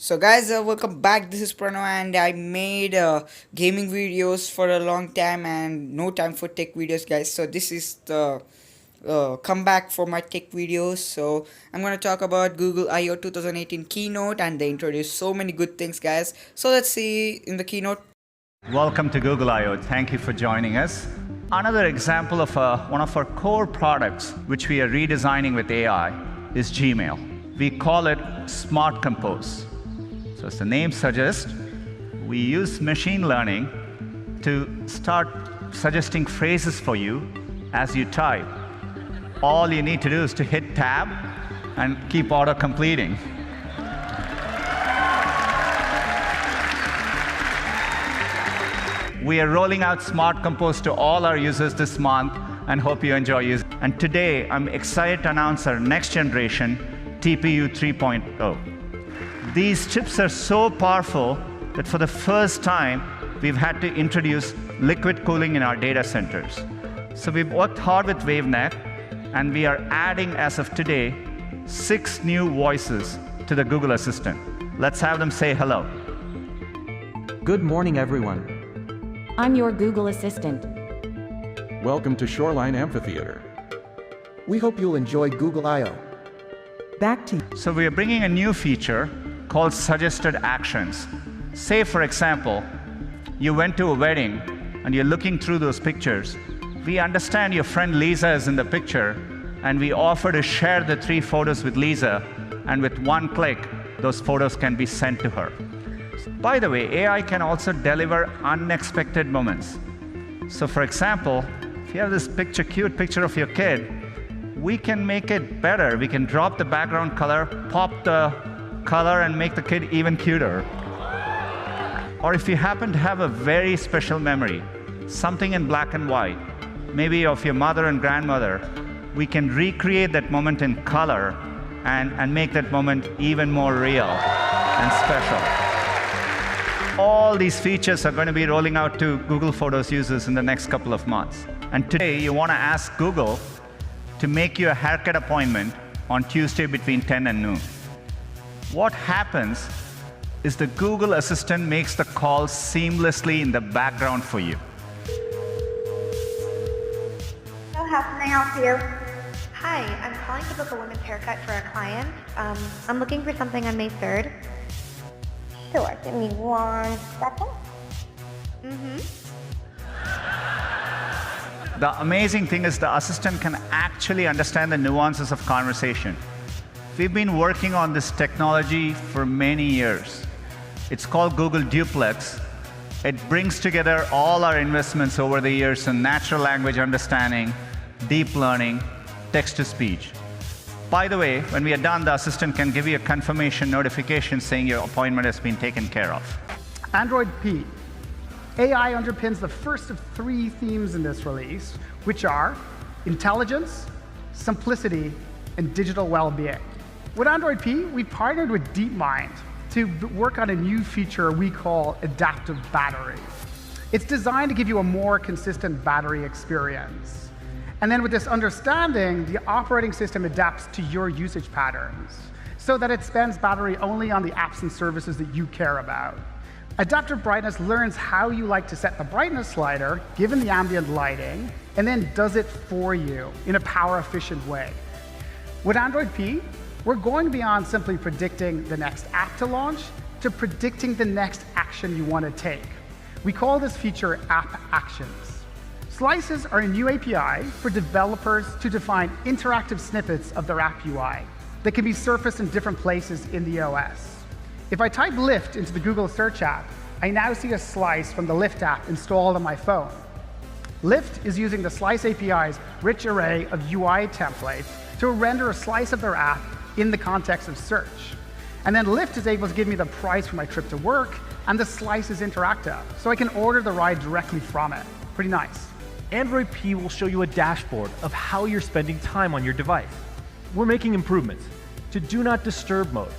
So guys, welcome back. This is Prano, and I made gaming videos for a long time and no time for tech videos, guys. So this is the comeback for my tech videos. So I'm gonna talk about Google I/O 2018 keynote, and they introduced so many good things, guys. So let's see in the keynote. Welcome to Google I/O. Thank you for joining us. Another example of one of our core products, which we are redesigning with AI, is Gmail. We call it Smart Compose. So as the name suggests, we use machine learning to start suggesting phrases for you as you type. All you need to do is to hit tab and keep auto-completing. We are rolling out Smart Compose to all our users this month and hope you enjoy using it. And today, I'm excited to announce our next generation TPU 3.0. These chips are so powerful that for the first time, we've had to introduce liquid cooling in our data centers. So we've worked hard with WaveNet, and we are adding, as of today, 6 new voices to the Google Assistant. Let's have them say hello. Good morning, everyone. I'm your Google Assistant. Welcome to Shoreline Amphitheater. We hope you'll enjoy Google I/O. Back to you. So we are bringing a new feature called Suggested Actions. Say, for example, you went to a wedding and you're looking through those pictures. We understand your friend Lisa is in the picture, and we offer to share the 3 photos with Lisa, and with one click, those photos can be sent to her. By the way, AI can also deliver unexpected moments. So for example, if you have this cute picture of your kid, we can make it better. We can drop the background color, pop the color, and make the kid even cuter. Or if you happen to have a very special memory, something in black and white, maybe of your mother and grandmother, we can recreate that moment in color and make that moment even more real and special. All these features are going to be rolling out to Google Photos users in the next couple of months. And today, you want to ask Google to make you a haircut appointment on Tuesday between 10 and noon. What happens is the Google Assistant makes the call seamlessly in the background for you. So how can I help you? Hi, I'm calling to book a women's haircut for a client. I'm looking for something on May 3rd. Sure, give me 1 second. The amazing thing is the assistant can actually understand the nuances of conversation. We've been working on this technology for many years. It's called Google Duplex. It brings together all our investments over the years in natural language understanding, deep learning, text-to-speech. By the way, when we are done, the assistant can give you a confirmation notification saying your appointment has been taken care of. Android P. AI underpins the first of 3 themes in this release, which are intelligence, simplicity, and digital well-being. With Android P, we partnered with DeepMind to work on a new feature we call adaptive battery. It's designed to give you a more consistent battery experience. And then with this understanding, the operating system adapts to your usage patterns so that it spends battery only on the apps and services that you care about. Adaptive brightness learns how you like to set the brightness slider, given the ambient lighting, and then does it for you in a power-efficient way. With Android P, we're going beyond simply predicting the next app to launch to predicting the next action you want to take. We call this feature App Actions. Slices are a new API for developers to define interactive snippets of their app UI that can be surfaced in different places in the OS. If I type Lyft into the Google Search app, I now see a slice from the Lyft app installed on my phone. Lyft is using the Slice API's rich array of UI templates to render a slice of their app in the context of search. And then Lyft is able to give me the price for my trip to work, and the slice is interactive, so I can order the ride directly from it. Pretty nice. Android P will show you a dashboard of how you're spending time on your device. We're making improvements to Do Not Disturb mode,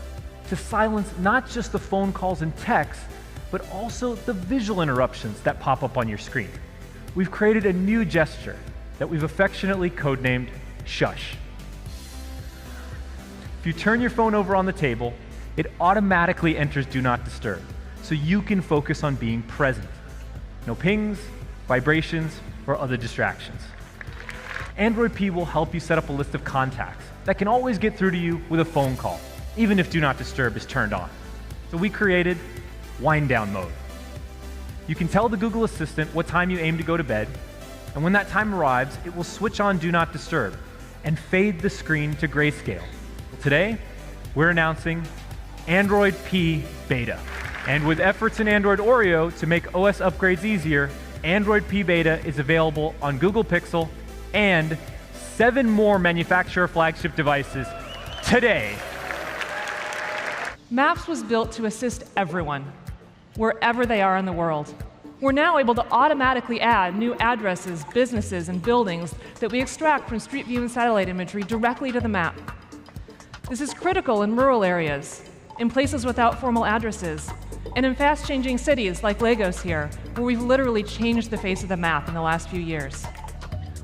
to silence not just the phone calls and texts, but also the visual interruptions that pop up on your screen. We've created a new gesture that we've affectionately codenamed Shush. If you turn your phone over on the table, it automatically enters Do Not Disturb, so you can focus on being present. No pings, vibrations, or other distractions. Android P will help you set up a list of contacts that can always get through to you with a phone call, even if Do Not Disturb is turned on. So we created Wind Down Mode. You can tell the Google Assistant what time you aim to go to bed, and when that time arrives, it will switch on Do Not Disturb and fade the screen to grayscale. Today, we're announcing Android P Beta. And with efforts in Android Oreo to make OS upgrades easier, Android P Beta is available on Google Pixel and 7 more manufacturer flagship devices today. Maps was built to assist everyone, wherever they are in the world. We're now able to automatically add new addresses, businesses, and buildings that we extract from Street View and satellite imagery directly to the map. This is critical in rural areas, in places without formal addresses, and in fast-changing cities like Lagos here, where we've literally changed the face of the map in the last few years.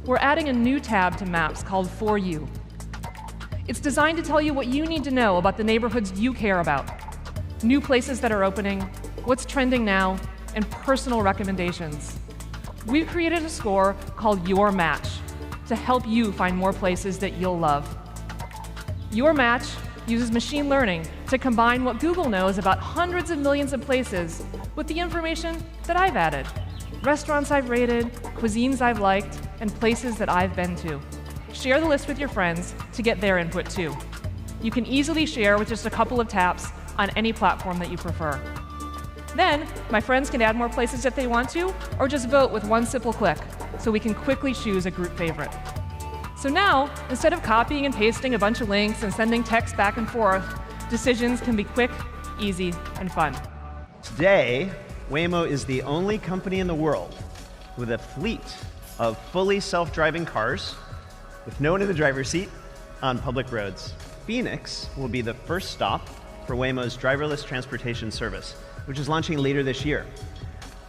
We're adding a new tab to Maps called For You. It's designed to tell you what you need to know about the neighborhoods you care about, new places that are opening, what's trending now, and personal recommendations. We've created a score called Your Match to help you find more places that you'll love. Your Match uses machine learning to combine what Google knows about hundreds of millions of places with the information that I've added. Restaurants I've rated, cuisines I've liked, and places that I've been to. Share the list with your friends to get their input too. You can easily share with just a couple of taps on any platform that you prefer. Then, my friends can add more places if they want to, or just vote with one simple click, so we can quickly choose a group favorite. So now, instead of copying and pasting a bunch of links and sending text back and forth, decisions can be quick, easy, and fun. Today, Waymo is the only company in the world with a fleet of fully self-driving cars with no one in the driver's seat on public roads. Phoenix will be the first stop for Waymo's driverless transportation service, which is launching later this year.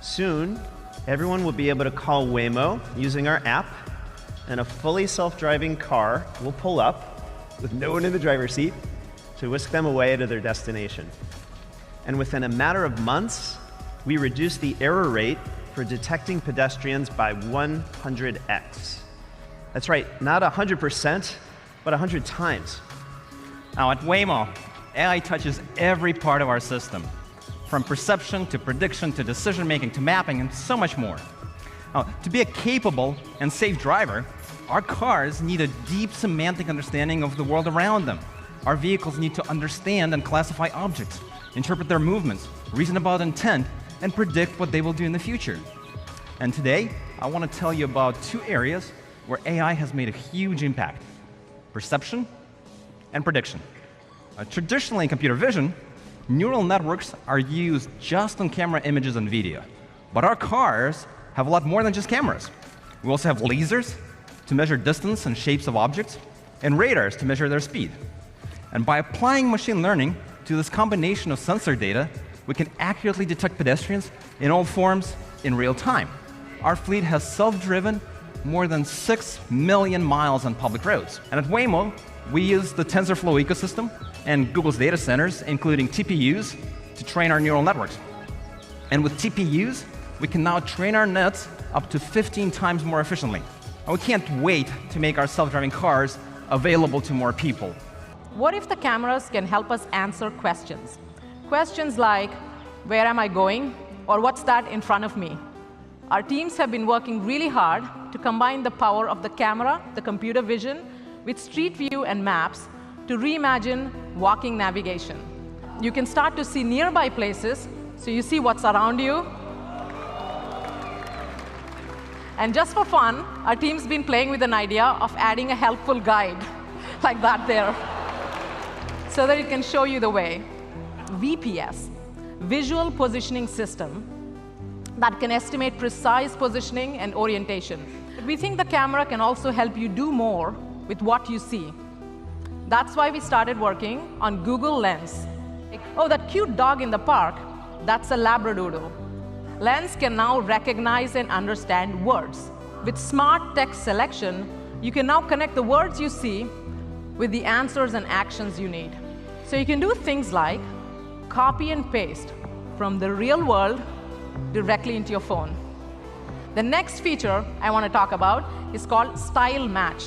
Soon, everyone will be able to call Waymo using our app, and a fully self-driving car will pull up with no one in the driver's seat to whisk them away to their destination. And within a matter of months, we reduced the error rate for detecting pedestrians by 100x. That's right, not 100%, but 100 times. Now at Waymo, AI touches every part of our system, from perception to prediction to decision-making to mapping and so much more. Now, to be a capable and safe driver, our cars need a deep semantic understanding of the world around them. Our vehicles need to understand and classify objects, interpret their movements, reason about intent, and predict what they will do in the future. And today, I want to tell you about 2 areas where AI has made a huge impact: perception and prediction. Traditionally in computer vision, neural networks are used just on camera images and video. But our cars have a lot more than just cameras. We also have lasers to measure distance and shapes of objects, and radars to measure their speed. And by applying machine learning to this combination of sensor data, we can accurately detect pedestrians in all forms in real time. Our fleet has self-driven more than 6 million miles on public roads. And at Waymo, we use the TensorFlow ecosystem and Google's data centers, including TPUs, to train our neural networks. And with TPUs, we can now train our nets up to 15 times more efficiently. And we can't wait to make our self-driving cars available to more people. What if the cameras can help us answer questions? Questions like, where am I going? Or what's that in front of me? Our teams have been working really hard to combine the power of the camera, the computer vision, with Street View and Maps to reimagine walking navigation. You can start to see nearby places, so you see what's around you. And just for fun, our team's been playing with an idea of adding a helpful guide, like that there, so that it can show you the way. VPS, Visual Positioning System, that can estimate precise positioning and orientation. But we think the camera can also help you do more with what you see. That's why we started working on Google Lens. Oh, that cute dog in the park, that's a Labradoodle. Lens can now recognize and understand words. With smart text selection, you can now connect the words you see with the answers and actions you need. So you can do things like copy and paste from the real world directly into your phone. The next feature I want to talk about is called Style Match.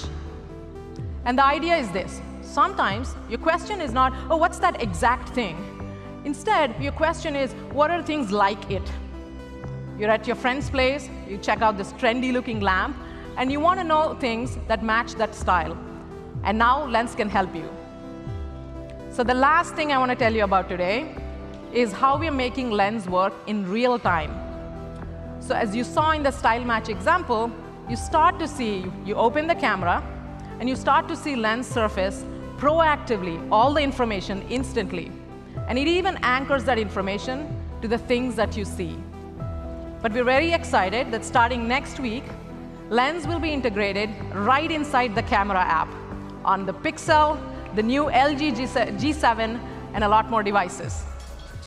And the idea is this. Sometimes your question is not, oh, what's that exact thing? Instead, your question is, what are things like it? You're at your friend's place, you check out this trendy-looking lamp, and you want to know things that match that style. And now Lens can help you. So the last thing I want to tell you about today is how we're making Lens work in real time. So as you saw in the Style Match example, you start to see, you open the camera, and you start to see Lens surface proactively all the information instantly. And it even anchors that information to the things that you see. But we're very excited that starting next week, Lens will be integrated right inside the camera app on the Pixel, the new LG G7, and a lot more devices.